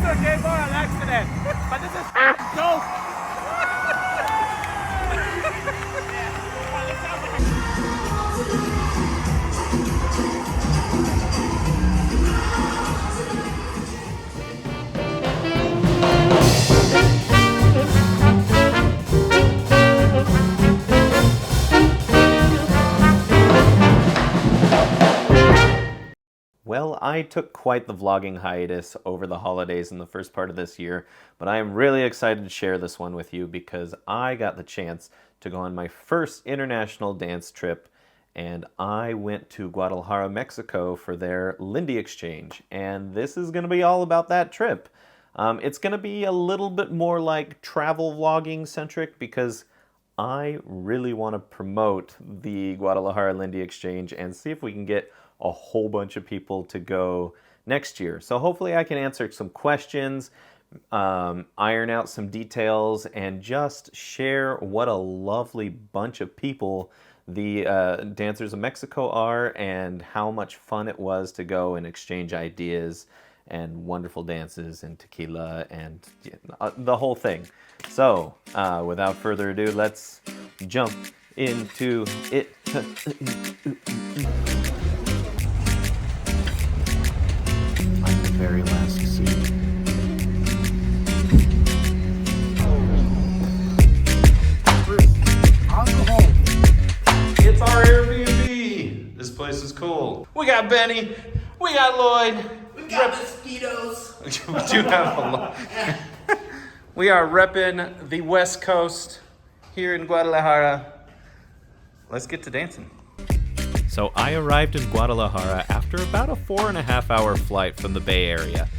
to a gay bar on accident, but this is dope. Well, I took quite the vlogging hiatus over the holidays in the first part of this year, but I am really excited to share this one with you because I got the chance to go on my first international dance trip, and I went to Guadalajara, Mexico for their Lindy exchange, and this is going to be all about that trip. It's going to be a little bit more like travel vlogging centric because I really want to promote the Guadalajara Lindy exchange and see if we can get a whole bunch of people to go next year. So hopefully I can answer some questions, iron out some details, and just share what a lovely bunch of people the Dancers of Mexico are and how much fun it was to go and exchange ideas and wonderful dances and tequila and the whole thing. So without further ado, let's jump into it. Very last seat. It's our Airbnb. This place is cool. We got Benny. We got Lloyd. We got mosquitoes. We do have a lot. We are repping the West Coast here in Guadalajara. Let's get to dancing. So I arrived in Guadalajara after about a 4.5-hour flight from the Bay Area.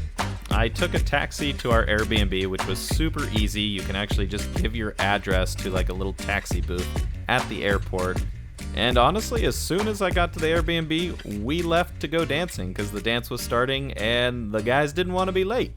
I took a taxi to our Airbnb, which was super easy. You can actually just give your address to like a little taxi booth at the airport. And honestly, as soon as I got to the Airbnb, we left to go dancing because the dance was starting and the guys didn't want to be late.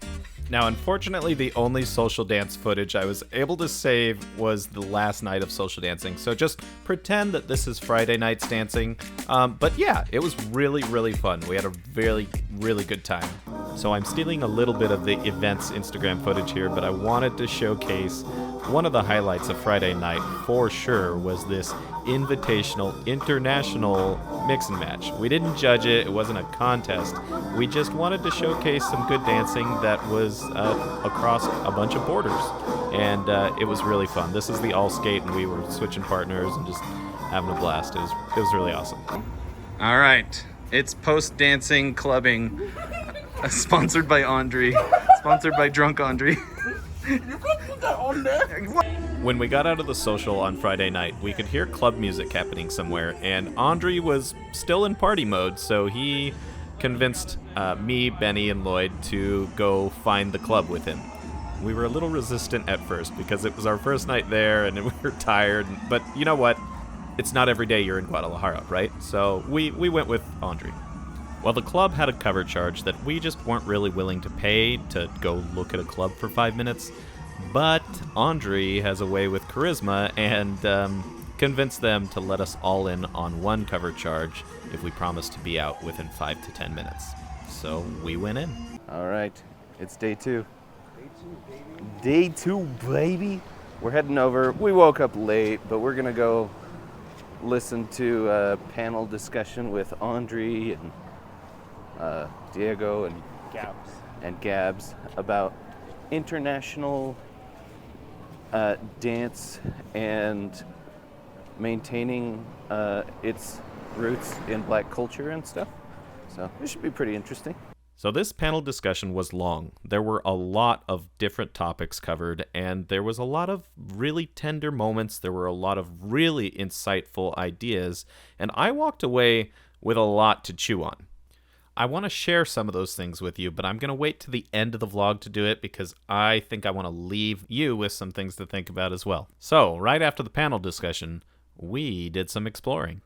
Now, unfortunately, the only social dance footage I was able to save was the last night of social dancing. So just pretend that this is Friday night's dancing. But yeah, it was really, really fun. We had a really, really good time. So I'm stealing a little bit of the event's Instagram footage here, but I wanted to showcase one of the highlights of Friday night for sure was this invitational international mix and match. We didn't judge it. It wasn't a contest. We just wanted to showcase some good dancing that was across a bunch of borders. And it was really fun. This is the all skate, and we were switching partners and just having a blast. It was really awesome. All right. It's post-dancing clubbing. Sponsored by Andre. Sponsored by Drunk Andre. You can't put that on there. When we got out of the social on Friday night, we could hear club music happening somewhere, and Andre was still in party mode, so he convinced me, Benny, and Lloyd to go find the club with him. We were a little resistant at first because it was our first night there and we were tired, but you know what? It's not every day you're in Guadalajara, right? So we went with Andre. Well, the club had a cover charge that we just weren't really willing to pay to go look at a club for 5 minutes, but Andre has a way with charisma and convinced them to let us all in on one cover charge if we promised to be out within 5 to 10 minutes. So we went in. All right, it's day 2. Day 2, baby. We're heading over. We woke up late, but we're gonna go listen to a panel discussion with Andre and Diego and Gabs about international dance and maintaining its roots in black culture and stuff. So this should be pretty interesting. So this panel discussion was long. There were a lot of different topics covered, and there was a lot of really tender moments. There were a lot of really insightful ideas, and I walked away with a lot to chew on. I want to share some of those things with you, but I'm going to wait to the end of the vlog to do it because I think I want to leave you with some things to think about as well. So, right after the panel discussion, we did some exploring.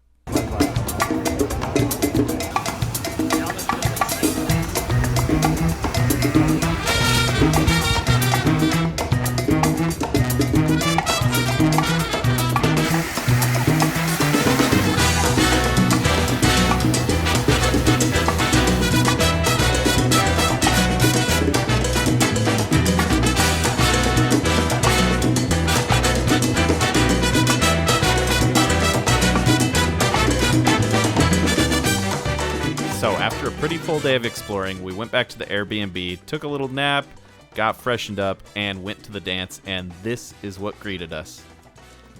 So after a pretty full day of exploring, we went back to the Airbnb, took a little nap, got freshened up, and went to the dance, and this is what greeted us.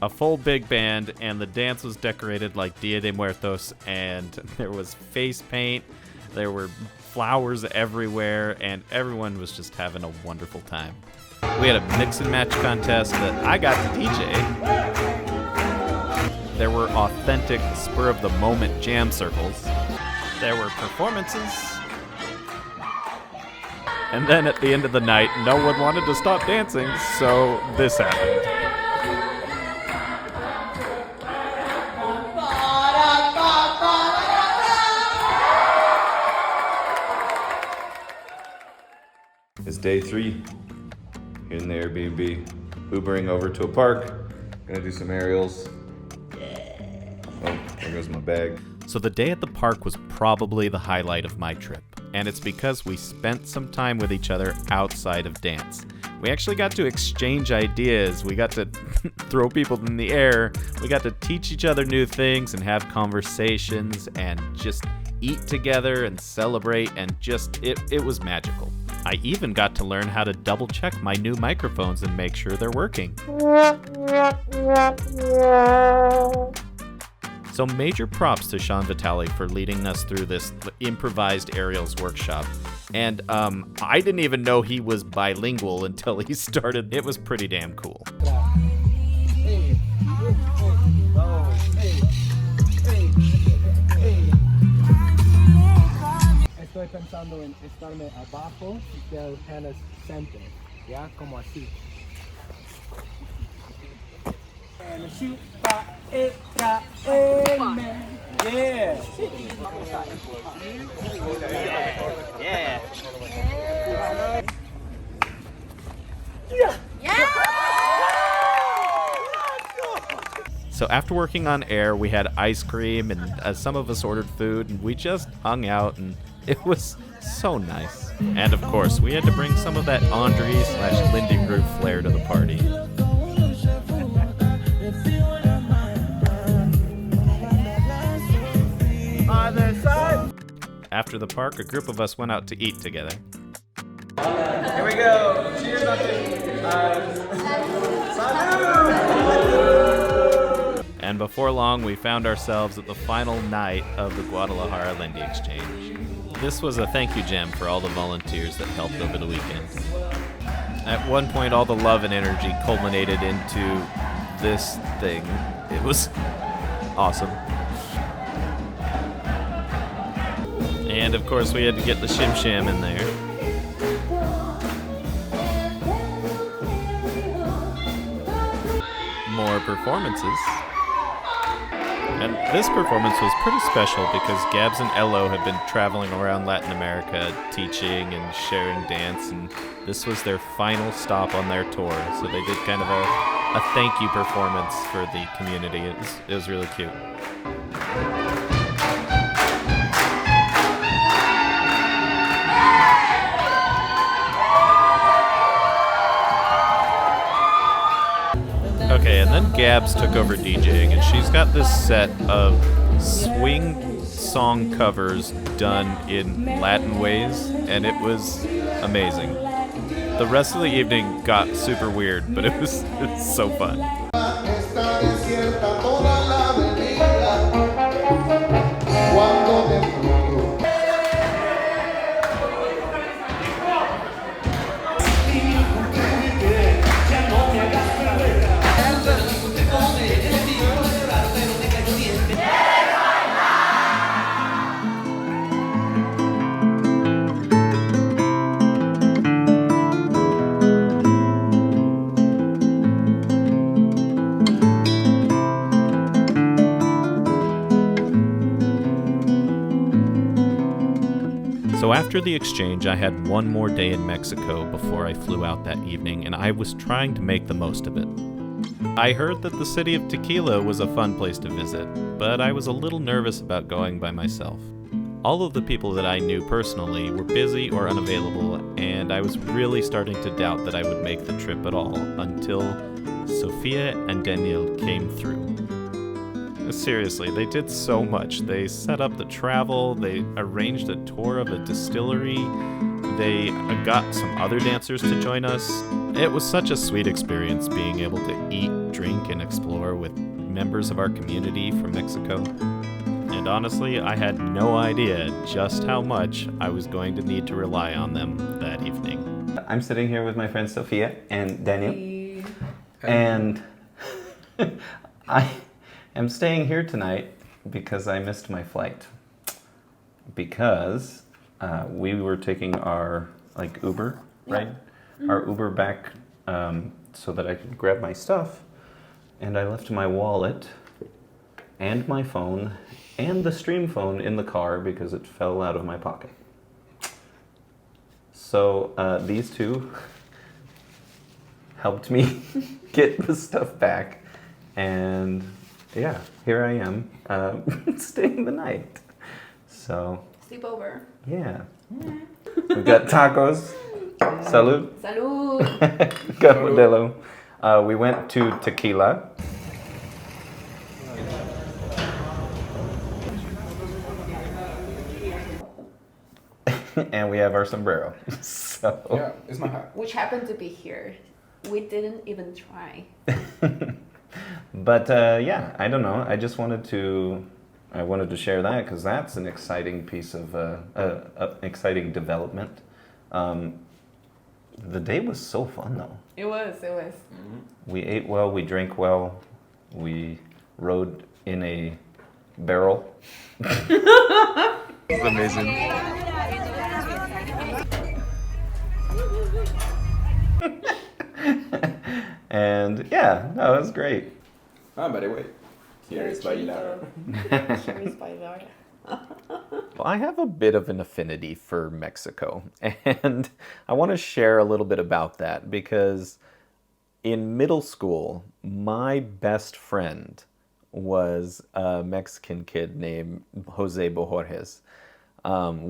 A full big band, and the dance was decorated like Dia de Muertos, and there was face paint, there were flowers everywhere, and everyone was just having a wonderful time. We had a mix and match contest that I got to DJ. There were authentic spur-of-the-moment jam circles. There were performances. And then at the end of the night, no one wanted to stop dancing, so this happened. It's day 3 here in the Airbnb. Ubering over to a park. Gonna do some aerials. Oh, there goes my bag. So the day at the park was probably the highlight of my trip, and it's because we spent some time with each other outside of dance. We actually got to exchange ideas, we got to throw people in the air, we got to teach each other new things and have conversations and just eat together and celebrate, and just, it was magical. I even got to learn how to double check my new microphones and make sure they're working. So major props to Sean Vitale for leading us through this improvised aerials workshop. And I didn't even know he was bilingual until he started. It was pretty damn cool. Estoy pensando en estarme abajo del tennis center, ya como así. And shoot yeah. So after working on air, we had ice cream, and some of us ordered food, and we just hung out, and it was so nice. And of course, we had to bring some of that Andre/Lindy group flair to the party. After the park, a group of us went out to eat together. Here we go. Cheers, And before long, we found ourselves at the final night of the Guadalajara Lindy exchange. This was a thank you jam for all the volunteers that helped over the weekend. At one point, all the love and energy culminated into this thing. It was awesome. And of course, we had to get the shim sham in there. More performances. And this performance was pretty special because Gabs and Elo have been traveling around Latin America teaching and sharing dance, and this was their final stop on their tour. So they did kind of a thank you performance for the community. It was really cute. Okay, and then Gabs took over DJing, and she's got this set of swing song covers done in Latin ways, and it was amazing. The rest of the evening got super weird, but it was so fun. So after the exchange, I had one more day in Mexico before I flew out that evening, and I was trying to make the most of it. I heard that the city of Tequila was a fun place to visit, but I was a little nervous about going by myself. All of the people that I knew personally were busy or unavailable, and I was really starting to doubt that I would make the trip at all until Sophia and Daniel came through. Seriously, they did so much. They set up the travel, they arranged a tour of a distillery, they got some other dancers to join us. It was such a sweet experience being able to eat, drink, and explore with members of our community from Mexico. And honestly, I had no idea just how much I was going to need to rely on them that evening. I'm sitting here with my friend Sophia and Daniel. Hey. And I am staying here tonight because I missed my flight. Because we were taking our Uber, right? Mm-hmm. Our Uber back so that I could grab my stuff. And I left my wallet and my phone and the stream phone in the car because it fell out of my pocket. So these two helped me get the stuff back. And yeah, here I am staying the night. So Sleepover. yeah. We got tacos. Salud. Salud. Capodelo. We went to Tequila. And we have our sombrero. So Yeah, it's my hat. Which happened to be here. We didn't even try. But yeah, I don't know. I just wanted to share that because that's an exciting piece of exciting development. The day was so fun though. It was. Mm-hmm. We ate well, we drank well, we rode in a barrel. It's amazing. And yeah, no, it was great. Ah, by the way, here is bailar. Well, I have a bit of an affinity for Mexico, and I want to share a little bit about that because in middle school, my best friend was a Mexican kid named Jose Bojorges.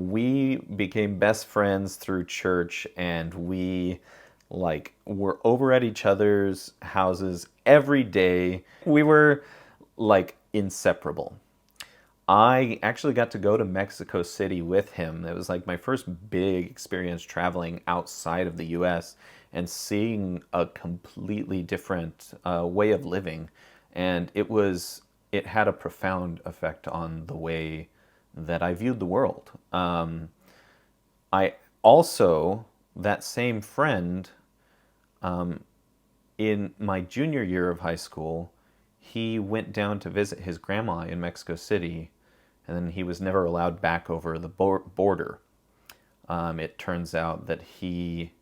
We became best friends through church, and we were over at each other's houses every day. We were inseparable. I actually got to go to Mexico City with him. It was my first big experience traveling outside of the US and seeing a completely different way of living. And it had a profound effect on the way that I viewed the world. I also, that same friend, in my junior year of high school, he went down to visit his grandma in Mexico City, and then he was never allowed back over the border. It turns out that he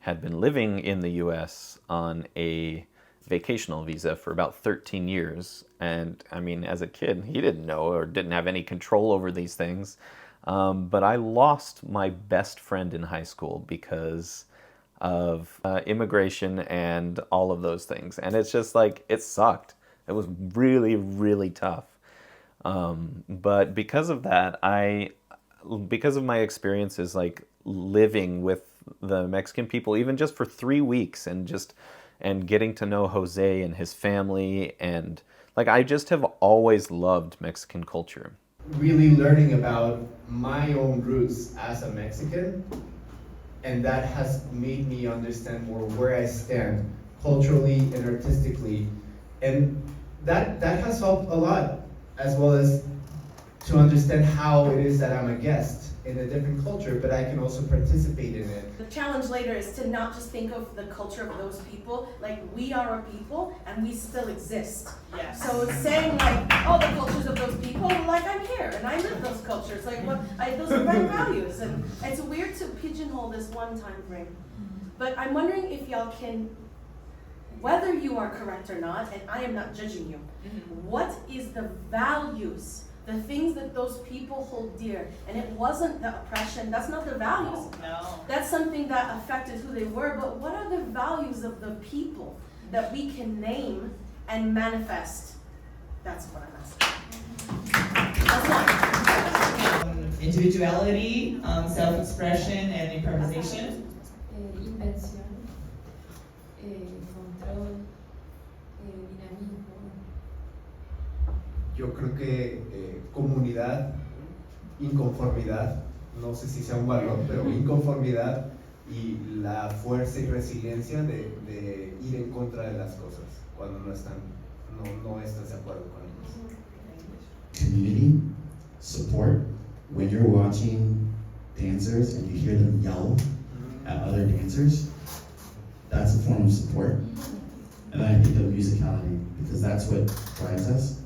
had been living in the US on a vacational visa for about 13 years. And I mean, as a kid, he didn't know or didn't have any control over these things. But I lost my best friend in high school because of immigration and all of those things. And it's just it sucked. It was really, really tough. But because of that, because of my experiences living with the Mexican people, even just for 3 weeks, and getting to know Jose and his family, and I just have always loved Mexican culture. Really learning about my own roots as a Mexican, and that has made me understand more where I stand culturally and artistically, and that has helped a lot, as well as to understand how it is that I'm a guest in a different culture, but I can also participate in it. The challenge later is to not just think of the culture of those people, we are a people and we still exist. Yes. So it's saying oh, the cultures of those people, I'm here and I live those cultures, those are my values. And it's weird to pigeonhole this one time frame. But I'm wondering if y'all can, whether you are correct or not, and I am not judging you, what is the values, the things that those people hold dear? And it wasn't the oppression, that's not the values. No. That's something that affected who they were, but what are the values of the people that we can name and manifest? That's what I'm asking. That's one. Individuality, self-expression, and improvisation. Invención, control, dinamismo, yo creo que comunidad, inconformidad, no sé si sea un valor, pero inconformidad y la fuerza y resiliencia de ir en contra de las cosas cuando no estás de acuerdo con ellos. Community support. When you're watching dancers and you hear them yell at other dancers, that's a form of support. And then I think of musicality, because that's what drives us.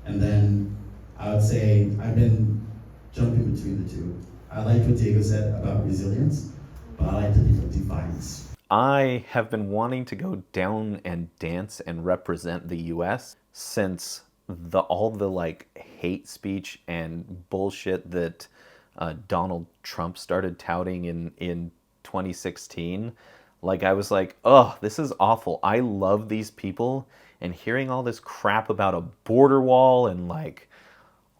And then I would say I've been jumping between the two. I liked what Diego said about resilience, but I like to think of defiance. I have been wanting to go down and dance and represent the US since all the like hate speech and bullshit that Donald Trump started touting in 2016. Like, I was like, oh, this is awful. I love these people, and hearing all this crap about a border wall and like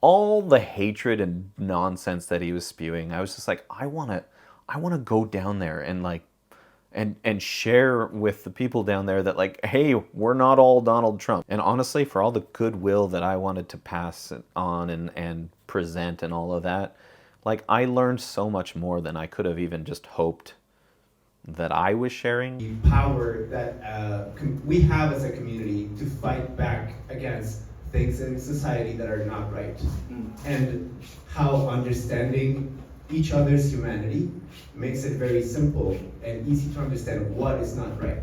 all the hatred and nonsense that he was spewing, I was just like, I want to go down there and like and share with the people down there that like, hey, we're not all Donald Trump. And honestly, for all the goodwill that I wanted to pass on and present and all of that, like, I learned so much more than I could have even just hoped that I was sharing. The power that we have as a community to fight back against things in society that are not right, and how understanding each other's humanity makes it very simple and easy to understand what is not right.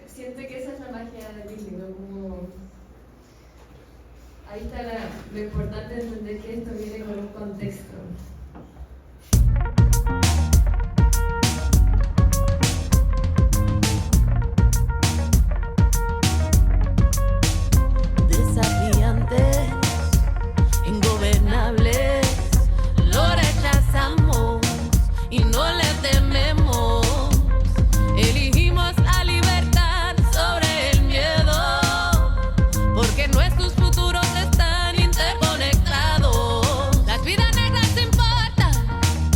Siento que esa es la magia del Lindy, ¿no? Como ahí está lo importante de entender que esto viene con un contexto. Desafiantes, ingobernables, lo rechazamos y no le tememos. Elegimos la libertad sobre el miedo, porque nuestros futuros están interconectados. Las vidas negras importan,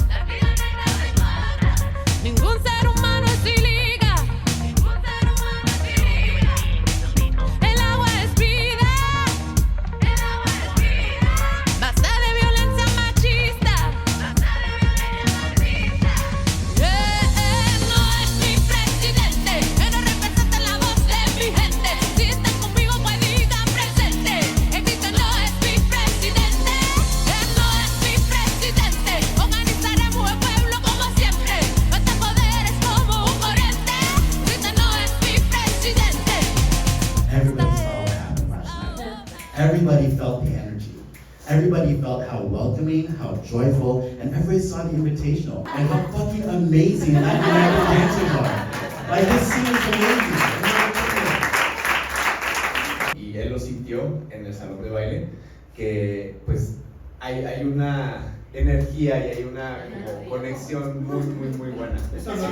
las vidas negras importan. Ningún ser humano es sin liga, ningún ser humano es sin liga. El agua es vida, el agua es vida. Basta de violencia machista, basta de violencia machista. No es mi presidente, pero representa la voz de mi gente. Si estás conmigo, pues diga presente. Evita, no es mi presidente, no es mi presidente. Organizaremos el pueblo como siempre. Nuestro poder es como un corriente. Evita, no es mi presidente. Everybody saw what happened last night. Everybody felt the energy. Everybody felt how welcoming, how joyful, and everybody saw the invitational, and how fucking amazing Latin American dancers are. Like, this scene is amazing. Y él lo sintió en el salón de baile, que pues hay una energía y hay una como conexión muy buena. Eso no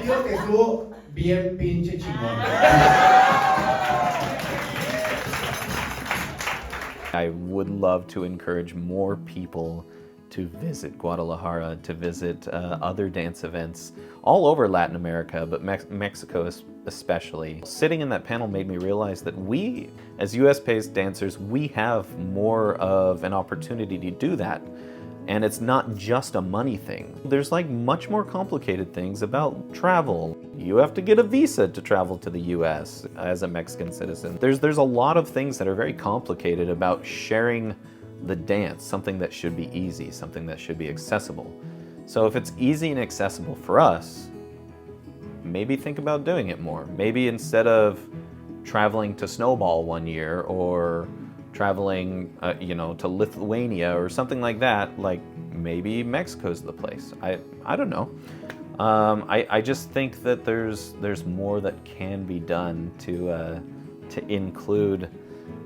digo que estuvo bien pinche chingón. I would love to encourage more people to visit Guadalajara, to visit other dance events all over Latin America, but Mexico especially. Sitting in that panel made me realize that we, as US-based dancers, we have more of an opportunity to do that. And it's not just a money thing. There's like much more complicated things about travel. You have to get a visa to travel to the US as a Mexican citizen. There's a lot of things that are very complicated about sharing the dance, something that should be easy, something that should be accessible. So if it's easy and accessible for us, maybe think about doing it more. Maybe instead of traveling to Snowball one year or traveling, to Lithuania or something like that, like maybe Mexico's the place. I don't know. I just think that there's more that can be done to include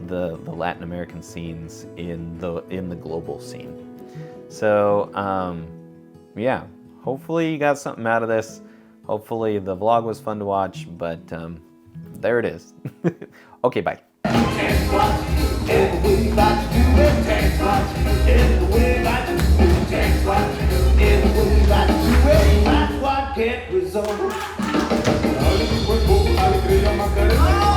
the Latin American scenes in the global scene. So yeah, hopefully you got something out of this. Hopefully the vlog was fun to watch, but there it is. Okay, bye. Get results. la Macarena.